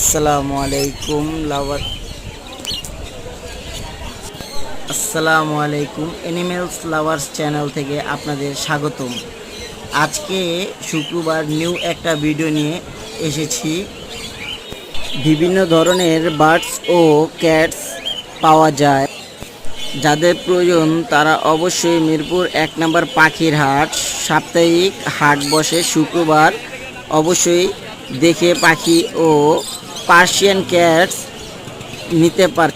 আসসালামু আলাইকুম animals lovers channel থেকে আপনাদের স্বাগতম। আজকে শুক্রবার নিউ একটা ভিডিও নিয়ে এসেছি। বিভিন্ন ধরনের বার্ডস ও ক্যাটস পাওয়া যায়, যাদের প্রয়োজন তারা অবশ্যই মিরপুর 1 নম্বর পাখির হাট সাপ্তাহিক হাট বসে শুক্রবার। অবশ্যই দেখে পাখি ও পার্সিয়ান ক্যাটস নিতে পারে।